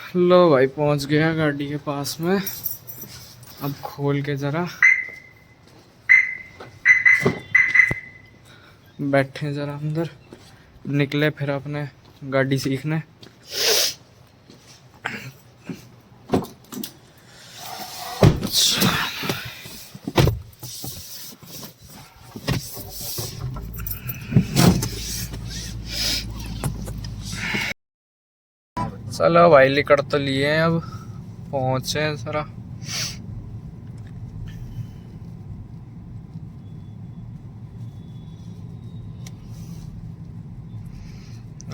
लो भाई पहुंच गया गाड़ी के पास में। अब खोल के ज़रा बैठे ज़रा अंदर, निकले फिर अपने गाड़ी सीखने। चलो भाई लिकड़ तो लिए हैं, अब पहुंचे हैं ज़रा।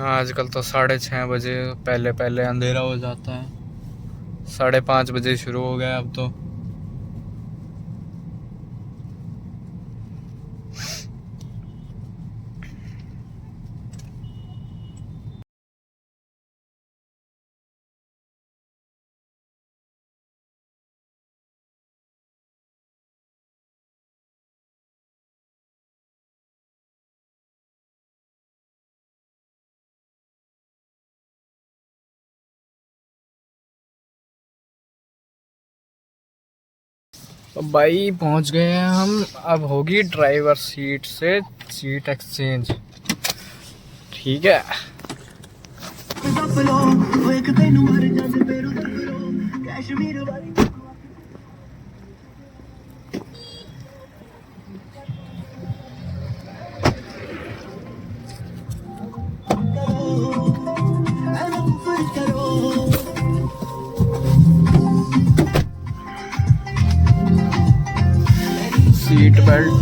आजकल तो 6:30 बजे पहले पहले अंधेरा हो जाता है, 5:30 बजे शुरू हो गया अब तो। तो भाई पहुंच गए हैं हम। अब होगी ड्राइवर सीट से सीट एक्सचेंज, ठीक है। सीट बेल्ट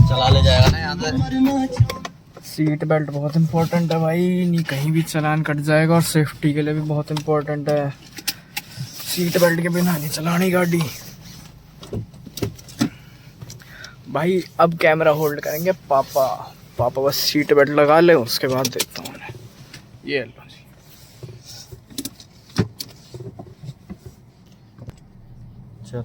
चला ले जाएगा ना यहाँ से। सीट बेल्ट बहुत इम्पोर्टेंट है भाई, नहीं कहीं भी चालान कट जाएगा, और सेफ्टी के लिए भी बहुत इम्पोर्टेंट है। सीट बेल्ट के बिना नहीं चलानी गाड़ी भाई। अब कैमरा होल्ड करेंगे पापा। पापा बस सीट बेल्ट लगा ले, उसके बाद देखता हूँ उन्हें। ये लो जी। चल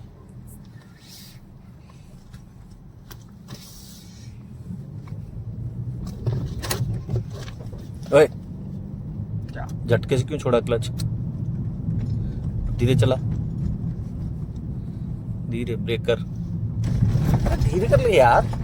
ओए, क्या झटके से क्यों छोड़ा क्लच? धीरे चला, धीरे ब्रेक कर, धीरे कर ले यार।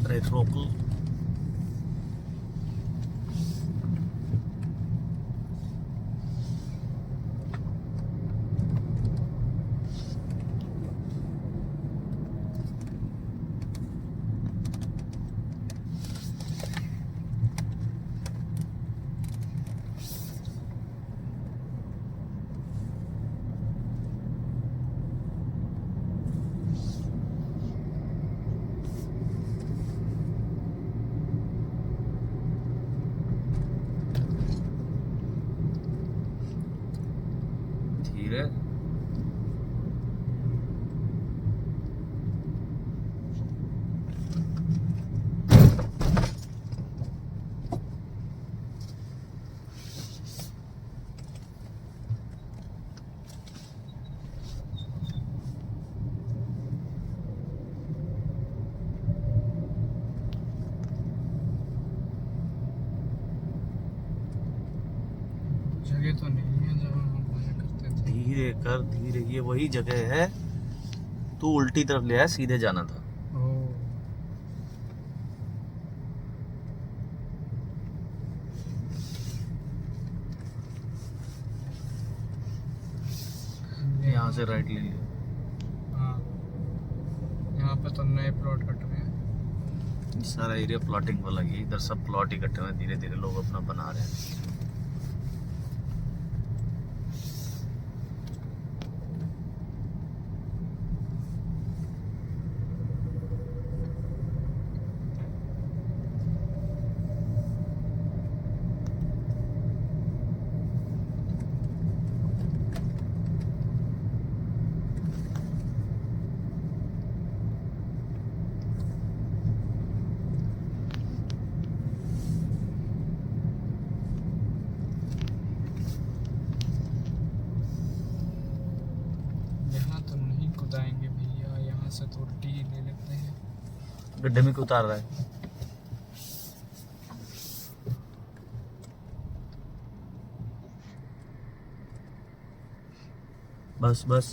अरे रोक। धीरे जगह तो नहीं है जहाँ हम आया करते थे। धीरे कर, धीरे। ये वही जगह है, तू उल्टी तरफ ले आया, सीधे जाना था। ओह, यहाँ से राइट ले लिया। हाँ यहाँ पे तो नए प्लॉट कट रहे हैं। ये सारा एरिया प्लॉटिंग वाला ही है, इधर सब प्लॉट इकट्ठे हुए, धीरे धीरे लोग अपना बना रहे हैं। यहाँ तो नहीं कुदाएंगे भैया, यहाँ से तो उल्टी ही ले लेते हैं। गड्ढे में क्यों उतार रहा है? बस बस।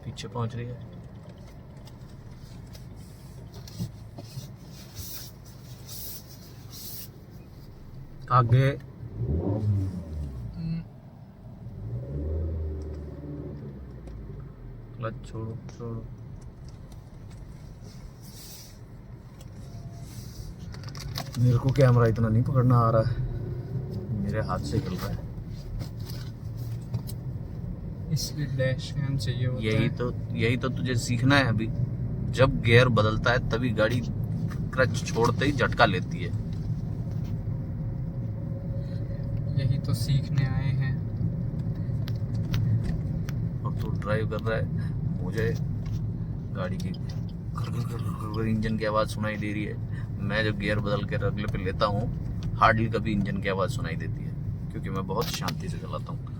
पीछे पहुंच रही है। आगे क्लच छोड़ो छोड़ो। मेरे को कैमरा इतना नहीं पकड़ना आ रहा है, मेरे हाथ से हिल रहा है। इसलिए डैश कैम चाहिए होता यही तो तुझे सीखना है अभी। जब गियर बदलता है तभी गाड़ी क्लच छोड़ते ही झटका लेती है। यही तो सीखने आए हैं। और तू ड्राइव कर रहा है, मुझे गाड़ी की इंजन की आवाज़ सुनाई दे रही है। मैं जब गियर बदल के अगले पे लेता हूँ, हार्डली कभी इंजन की आवाज़ सुनाई देती है, क्योंकि मैं बहुत शांति से चलाता हूँ।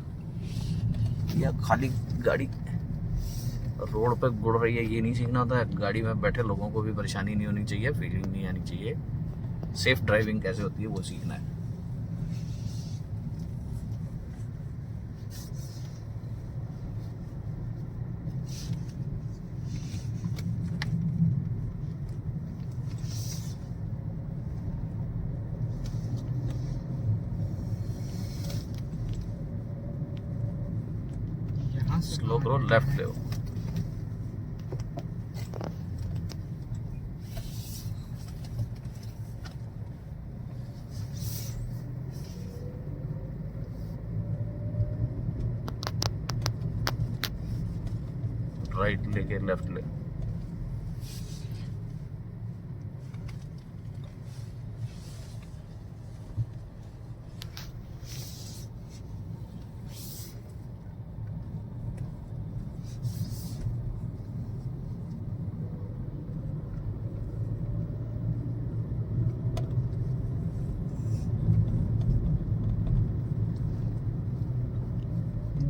या खाली गाड़ी रोड पे गुड़ रही है ये नहीं सीखना होता है, गाड़ी में बैठे लोगों को भी परेशानी नहीं होनी चाहिए, फीलिंग नहीं आनी चाहिए। सेफ ड्राइविंग कैसे होती है वो सीखना है। यहाँ से स्लो करो, लेफ्ट ले। राइट लेके लेफ्ट ले।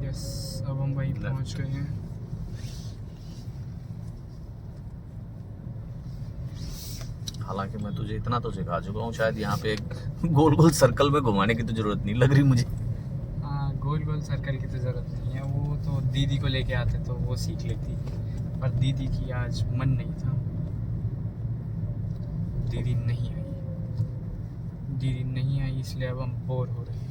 यस, अब हम वहीं पहुंच गए हैं। हालांकि मैं तुझे इतना तो सिखा चुका हूँ, शायद यहाँ पे एक गोल गोल सर्कल में घुमाने की तो जरूरत नहीं लग रही मुझे। हाँ, गोल गोल सर्कल की तो ज़रूरत नहीं है, वो तो दीदी को लेके आते तो वो सीख लेती, पर दीदी की आज मन नहीं था। दीदी नहीं आई, इसलिए अब हम बोर हो रहे हैं।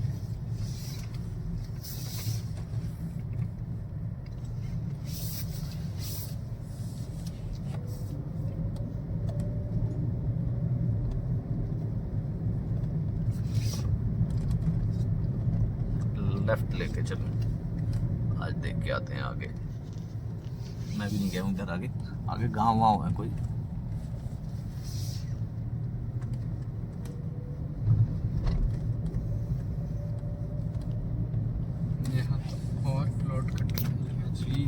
लेफ्ट लेके चलो, आज देख के आते हैं आगे। मैं भी नहीं गया हूँ इधर आगे। आगे गाँव वाँव है कोई? यहाँ तो और प्लॉट कट रही है जी।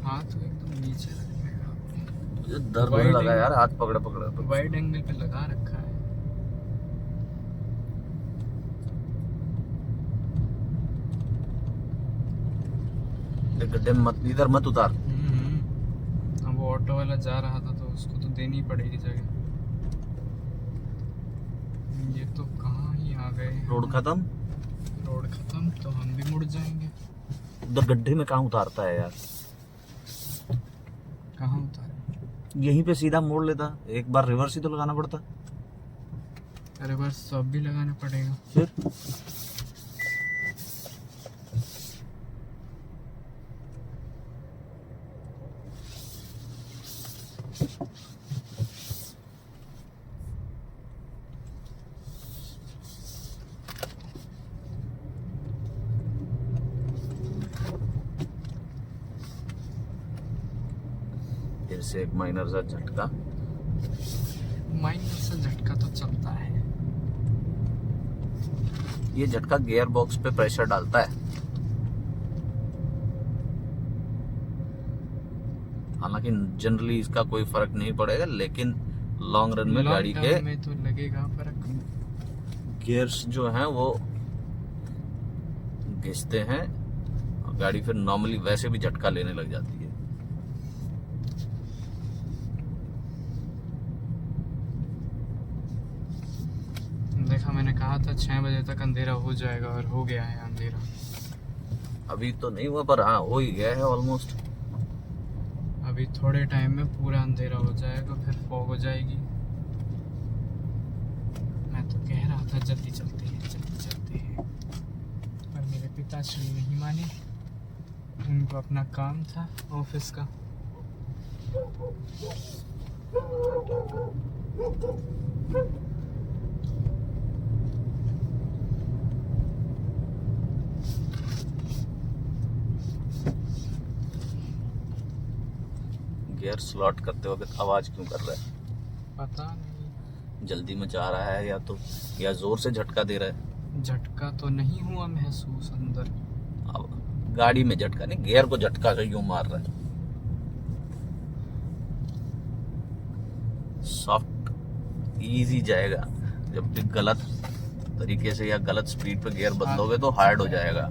हाथ तो एकदम नीचे रखने का आपने। मुझे दर्द होने लगा यार, हाथ पकड़े पकड़े। वाइड एंगल पे लगा रखा है। गड्ढे में मत, इधर मत उतार। अब वो ऑटो वाला जा रहा था तो उसको तो देनी पड़ेगी जगह। ये तो कहाँ ही आ गए हैं। रोड खत्म। तो हम भी मुड़ जाएंगे। उधर गड्ढे में कहाँ उतारता है यार? कहाँ उतारे? यहीं पे सीधा मोड़ लेता, एक बार रिवर्स ही तो लगाना पड़ता। रिवर्स तो अब भी लगाना पड़ेगा। फिर फिर से एक माइनर सा झटका। माइनर से झटका तो चलता है। ये झटका गियर बॉक्स पे प्रेशर डालता है। हालांकि जनरली इसका कोई फर्क नहीं पड़ेगा, लेकिन लॉन्ग रन में गाड़ी के में तो लगेगा फर्क। गियर्स जो हैं वो घिसते हैं और गाड़ी फिर नॉर्मली वैसे भी झटका लेने लग जाती है। देखा, मैंने कहा था 6 बजे तक अंधेरा हो जाएगा और हो गया है अंधेरा। अभी तो नहीं हुआ, पर हाँ हो ही गया है ऑलमोस्ट। अभी थोड़े टाइम में पूरा अंधेरा हो जाएगा, फिर फॉग हो जाएगी। मैं तो कह रहा था जल्दी चलते हैं, जल्दी चलते हैं, पर मेरे पिताश्री नहीं माने। उनको अपना काम था ऑफिस का। गियर स्लॉट करते वक्त आवाज क्यों कर रहा है? पता नहीं, जल्दी में जा रहा है या जोर से झटका दे रहा है। झटका तो नहीं हुआ महसूस अंदर। अब गाड़ी में झटका नहीं, गियर को झटका से यूं मार रहा है। सॉफ्ट इजी जाएगा। जब भी गलत तरीके से या गलत स्पीड पे गियर बदलोगे तो हार्ड हो जाएगा,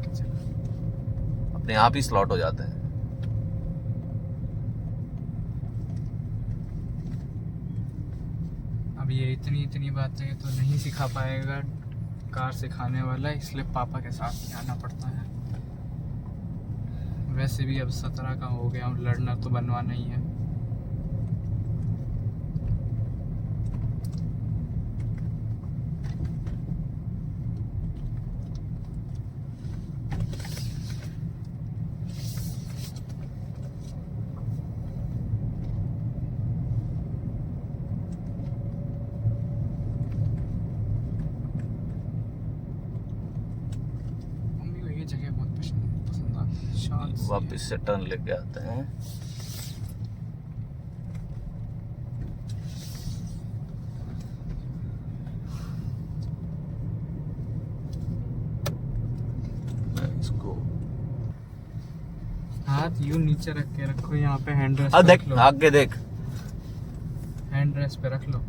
अपने आप ही स्लॉट हो जाते हैं। अब ये इतनी बातें तो नहीं सिखा पाएगा कार सिखाने वाला, इसलिए पापा के साथ ही आना पड़ता है। वैसे भी अब 17 का हो गया हूँ, लर्नर तो बनवाना ही है। मम्मी को ये जगह बहुत पसंद आती है, शांत सी है। वापस से टर्न लेके आते हैं। मैं इसको हाथ यूं नीचे रख के रखो, यहाँ पे हैंड रेस्ट अब पे देख, रख लो। आगे देख। हैंड रेस्ट पे रख लो।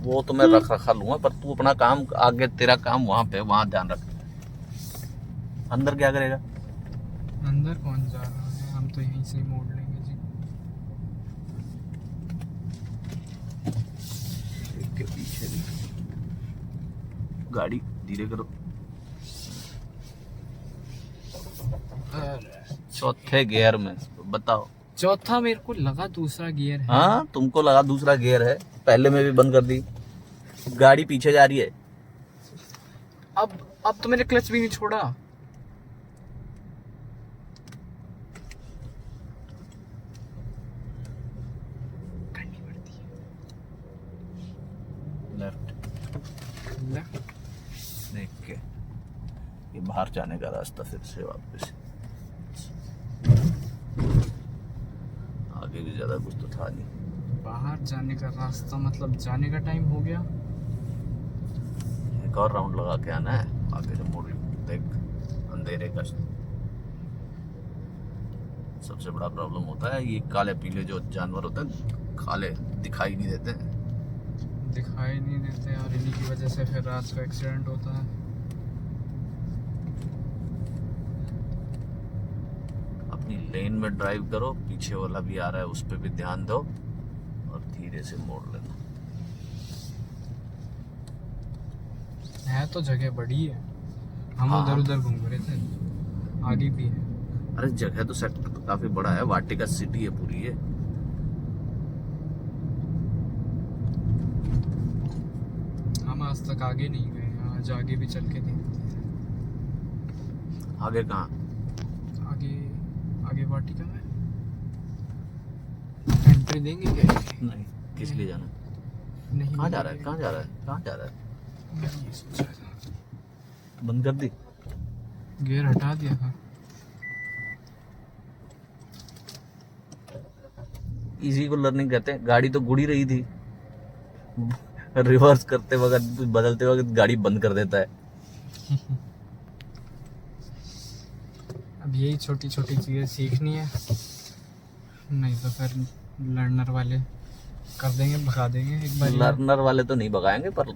वो तो मैं रखा लूंगा, पर तू अपना काम आगे, तेरा काम वहां पे, वहां ध्यान रख। अंदर क्या करेगा? अंदर कौन जा रहा है, हम तो यहीं से ही मोड़ लेंगे जी। एक के पीछे भी गाड़ी धीरे करो। चौथे गियर में बताओ। चौथा मेरे को लगा दूसरा गियर है। हाँ, तुमको लगा दूसरा गियर है, पहले में भी बंद कर दी। गाड़ी पीछे जा रही है। अब तो मैंने क्लच भी नहीं छोड़ा। करनी पड़ती है। लेफ्ट देख के ये बाहर जाने का रास्ता, फिर से वापस। आगे भी ज्यादा कुछ तो था नहीं। बाहर जाने का रास्ता मतलब जाने का टाइम हो गया। एक और राउंड लगा के आना है, आगे से मोड़ देख। अंधेरे का सबसे बड़ा प्रॉब्लम होता है, ये काले पीले जो जानवर होते हैं, काले दिखाई नहीं देते। और इन्हीं की वजह से फिर रात को एक्सीडेंट होता है। अपनी लेन में ड्राइव करो, पीछे वाला भी आ रहा है उस पर भी ध्यान दो और धीरे से मोड़ लेना। है तो जगह बड़ी है, हम हाँ। उधर घूम रहे थे, आगे भी है। अरे जगह तो सेक्टर तो काफी बड़ा है, वाटिका सिटी है पूरी है। आज तक आगे नहीं गए, आज आगे भी चल के देखते हैं। आगे कहाँ? आगे आगे वाटिका में एंट्री देंगे क्या? नहीं, किस लिए जाना? नहीं, कहाँ जा रहा है? कहाँ जा रहा है? कहाँ जा रहा है? मैं ये सोच रहा था, बंद कर दी? गियर हटा दिया था। इसी को लर्निंग कहते हैं। गाड़ी तो गुड़ी रही थी, रिवर्स करते वक्त, बदलते वक्त गाड़ी बंद कर देता है। अब यही छोटी छोटी चीज़ें सीखनी है, नहीं तो फिर लर्नर वाले कर देंगे, भगा देंगे एक बार। लर्नर वाले तो नहीं भगाएंगे, पर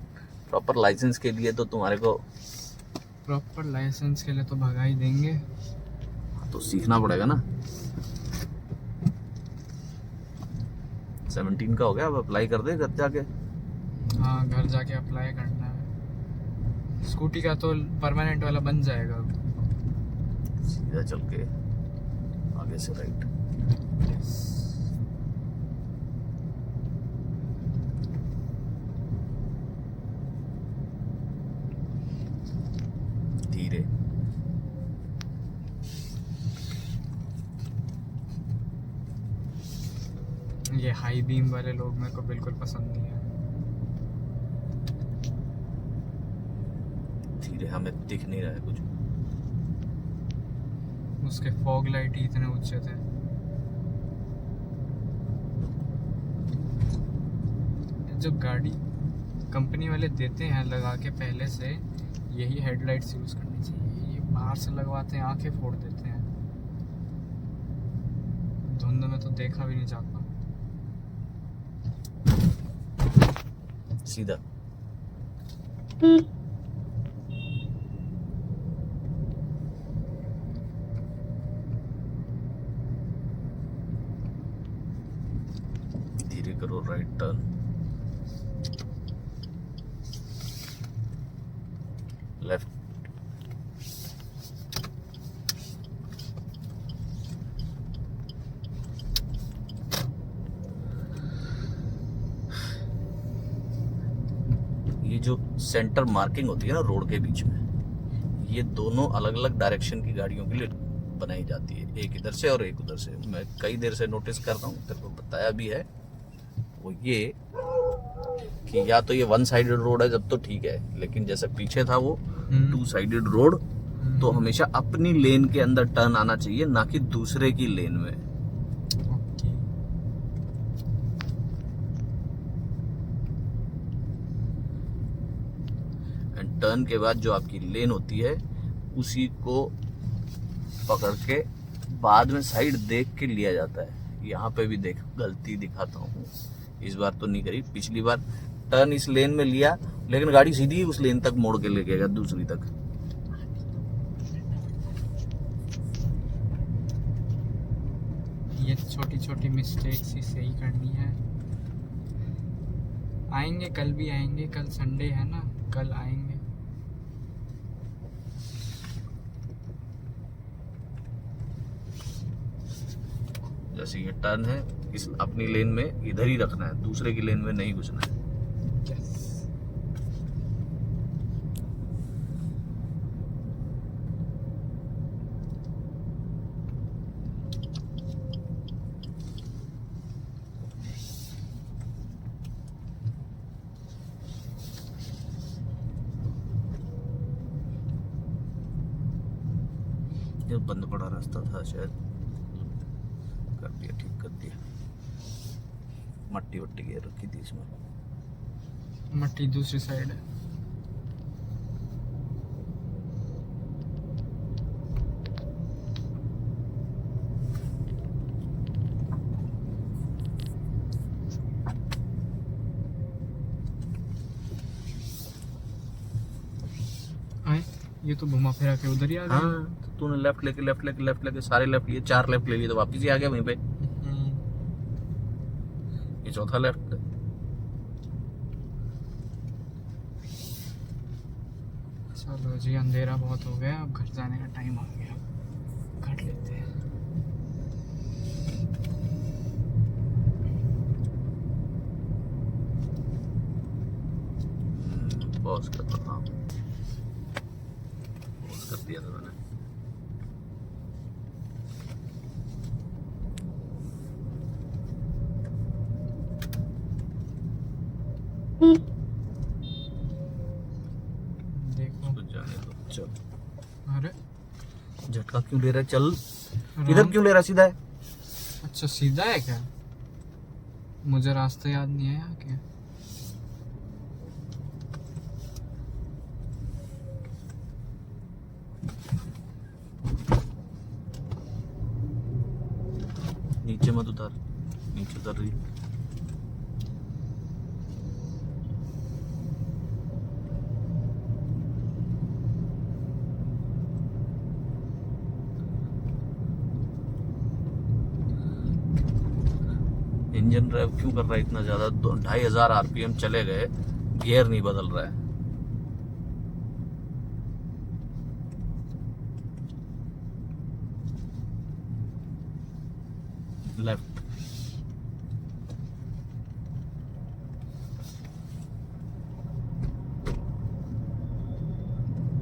प्रॉपर लाइसेंस के लिए तो तुम्हारे को, प्रॉपर लाइसेंस के लिए तो भगा ही देंगे। तो सीखना पड़ेगा ना। 17 का हो गया, अब अप्लाई कर दे घर जाके। हाँ, घर जाके अप्लाई करना है। स्कूटी का तो परमानेंट वाला बन जाएगा अब। सीधा चल के आगे से राइट। धीरे। ये हाई बीम वाले लोग मेरे को बिल्कुल पसंद नहीं है। धीरे, हमें दिख नहीं रहा है कुछ। उसके फॉग लाइट ही इतने ऊंचे थे। जो गाड़ी कंपनी वाले देते हैं लगा के पहले से, यही हेडलाइट्स यूज करनी चाहिए। ये बाहर से लगवाते हैं, आंखें फोड़ देते हैं, धुंध में तो देखा भी नहीं जाता। सीधा। धीरे करो, राइट टर्न। लेफ्ट। ये जो सेंटर मार्किंग होती है ना रोड के बीच में, ये दोनों अलग अलग डायरेक्शन की गाड़ियों के लिए बनाई जाती है, एक इधर से और एक उधर से। मैं कई देर से नोटिस कर रहा हूँ, तेरे को बताया भी है। वो ये कि या तो ये वन साइडेड रोड है जब तो ठीक है, लेकिन जैसे पीछे था वो 2 साइडेड रोड, तो हमेशा अपनी लेन के अंदर टर्न आना चाहिए, ना कि दूसरे की लेन में। ओके। एंड टर्न के बाद जो आपकी लेन होती है उसी को पकड़ के बाद में साइड देख के लिया जाता है। यहाँ पे भी देख, गलती दिखाता हूँ, इस बार तो नहीं करी। पिछली बार टर्न इस लेन में लिया, लेकिन गाड़ी सीधी उस लेन तक मोड़ के लेके गया, दूसरी तक। ये छोटी छोटी मिस्टेक्स ही सही करनी है। आएंगे, कल भी आएंगे, कल संडे है ना, कल आएंगे। जैसे ये टर्न है, इस अपनी लेन में इधर ही रखना है, दूसरे की लेन में नहीं घुसना है। ये बंद पड़ा रास्ता था शायद, कर दिया, ठीक कर दिया। मट्टी वट्टी गिर रखी थी इसमें। मट्टी दूसरी साइड है। आए, ये तो घुमा फिरा के उधर ही आ गया। हाँ, तो तूने लेफ्ट लेके सारे लेफ्ट लिए, 4 लेफ्ट ले लिए, तो वापस ही आ गया वहीं पे। ये चौथा लेफ्ट है। चलो जी, अंधेरा बहुत हो गया, अब घर जाने का टाइम हो गया, काट लेते हैं। पॉज कर रहा हूँ, पॉज कर दिया था मैंने। देखो तो जाने दो, चल। अरे झटका क्यों ले रहा है? चल राम- इधर क्यों ले रहा है? सीधा है। अच्छा सीधा है क्या? मुझे रास्ता याद नहीं है यहाँ के। नीचे मत उतर, नीचे उतर रही। इंजन ड्राइव क्यों कर रहा है इतना ज्यादा? 2500 आरपीएम चले गए, गियर नहीं बदल रहा है। लेफ्ट,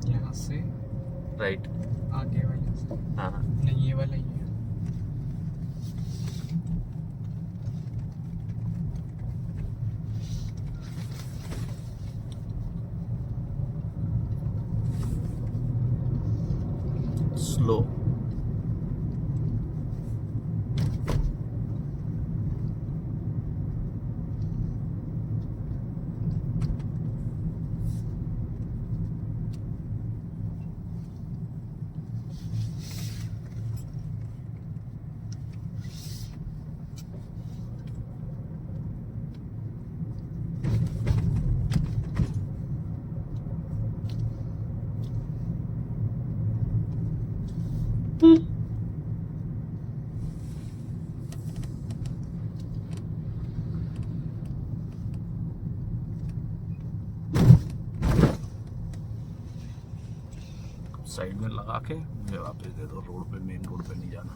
यहाँ से राइट। आगे वाला से। हाँ नहीं ये वाला ही है। स्लो। साइड में लगा के मुझे वापस दे दो, रोड पे, मेन रोड पे नहीं जाना।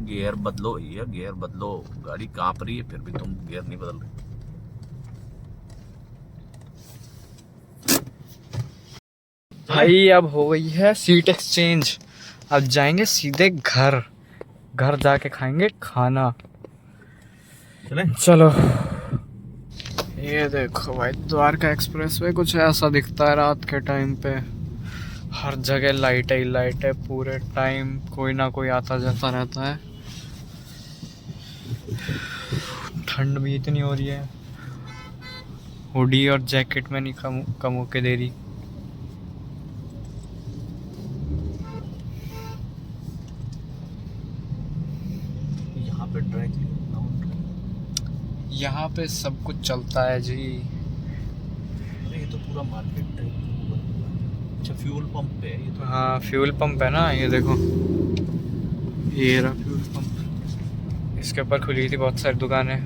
गियर बदलो भैया, गियर बदलो। गाड़ी कांप रही है फिर भी तुम गियर नहीं बदल रहे। भाई अब हो गई है सीट एक्सचेंज। अब जाएंगे सीधे घर। घर जाके खाएंगे खाना। चले चलो। ये देखो भाई द्वारका एक्सप्रेस वे कुछ ऐसा दिखता है रात के टाइम पे। हर जगह लाइट ही लाइट है, पूरे टाइम कोई ना कोई आता जाता रहता है। ठंड भी इतनी हो रही है, हुडी और जैकेट में नहीं कम होके दे रही। यहाँ पे ड्राई क्लीन, यहाँ पे सब कुछ चलता है जी। अरे ये तो पूरा मार्केट टाइप का बना हुआ है। अच्छा फ्यूल पंप है ये तो। हाँ फ्यूल पंप है ना, ये देखो ये रहा फ्यूल पंप। इसके ऊपर खुली थी बहुत सारी दुकानें।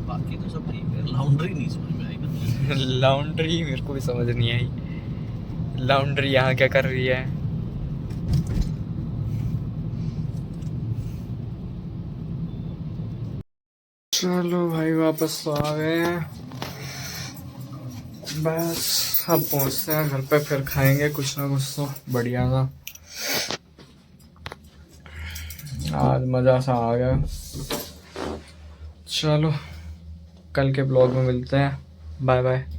बाकी तो सब ठीक है, लॉन्ड्री नहीं समझ में आई ना। लॉन्ड्री मेरे को भी समझ नहीं आई, लॉन्ड्री यहाँ क्या कर रही है। चलो भाई वापस तो आ गए हैं, बस अब पहुंचते हैं घर पे, फिर खाएंगे कुछ ना कुछ तो बढ़िया सा। आज मज़ा सा आ गया। चलो कल के ब्लॉग में मिलते हैं, बाय बाय।